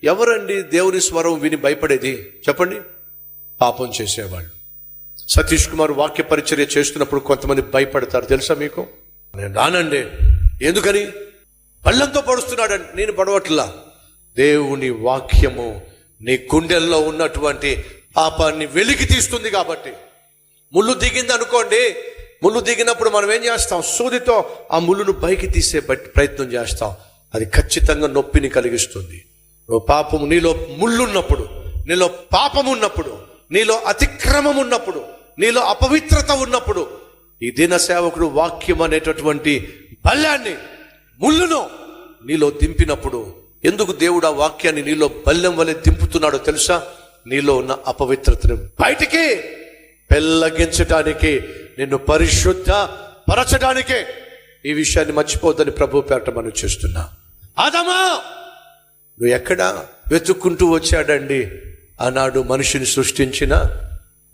ఎవరండి దేవుని స్వరం విని భయపడేది చెప్పండి? పాపం చేసేవాళ్ళు. సతీష్ కుమార్ వాక్య పరిచర్య చేస్తున్నప్పుడు కొంతమంది భయపడతారు, తెలుసా మీకు? నేను రానండి. ఎందుకని? పళ్ళంతో పడుస్తున్నాడండి. నేను పడవట్లా. దేవుని వాక్యము నీ గుండెల్లో ఉన్నటువంటి పాపాన్ని వెలికి తీస్తుంది కాబట్టి. ముళ్ళు దిగింది అనుకోండి, ముళ్ళు దిగినప్పుడు మనం ఏం చేస్తాం? సూదితో ఆ ముళ్ళును పైకి తీసే ప్రయత్నం చేస్తాం. అది ఖచ్చితంగా నొప్పిని కలిగిస్తుంది. పాపము నీలో ముళ్ళున్నప్పుడు, నీలో పాపం ఉన్నప్పుడు, నీలో అతిక్రమం ఉన్నప్పుడు, నీలో అపవిత్రత ఉన్నప్పుడు, ఈ దిన సేవకుడు వాక్యం అనేటటువంటి బల్యాన్ని, ముళ్ళును నీలో దింపినప్పుడు, ఎందుకు దేవుడు ఆ వాక్యాన్ని నీలో బల్యం వలె దింపుతున్నాడో తెలుసా? నీలో ఉన్న అపవిత్రతను బయటికి పెళ్ళగించటానికి, నిన్ను పరిశుద్ధ పరచడానికే. ఈ విషయాన్ని మర్చిపోద్దని ప్రభు పేరట మనం చేస్తున్నా. ఆదామా, నువ్వు ఎక్కడా వెతుక్కుంటూ వచ్చాడండి ఆనాడు మనిషిని సృష్టించిన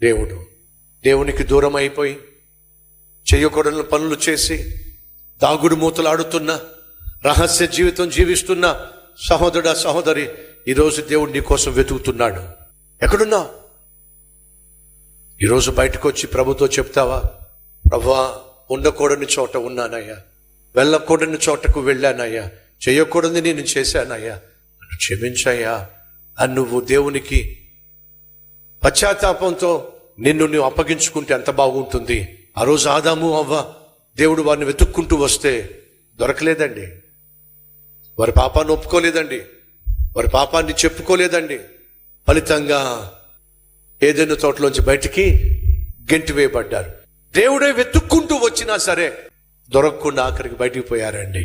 దేవుడు. దేవునికి దూరం అయిపోయి చేయకూడని పనులు చేసి దాగుడు మూతలు ఆడుతున్న, రహస్య జీవితం జీవిస్తున్న సహోదరుడా, సహోదరి, ఈరోజు దేవుడు నీ కోసం వెతుకుతున్నాడు. ఎక్కడున్నా? ఈరోజు బయటకు వచ్చి ప్రభుతో చెప్తావా? ప్రభువా, ఉండకూడని చోట ఉన్నానయ్యా, వెళ్ళకూడని చోటకు వెళ్ళానయ్యా, చేయకూడని నేను చేశానయ్యా, నన్ను క్షమించయ్యా అని నువ్వు దేవునికి పశ్చాత్తాపంతో నిన్ను నువ్వు అప్పగించుకుంటే ఎంత బాగుంటుంది. ఆ రోజు ఆదాము అవ్వ దేవుడు వారిని వెతుక్కుంటూ వస్తే దొరకలేదండి. వారి పాపాన్ని ఒప్పుకోలేదండి, వారి పాపాన్ని చెప్పుకోలేదండి. ఫలితంగా ఏదైనా తోటలోంచి బయటికి గెంటి వేయబడ్డారు. దేవుడే వెతుక్కుంటూ వచ్చినా సరే దొరకకుండా ఆఖరికి బయటికి పోయారండి.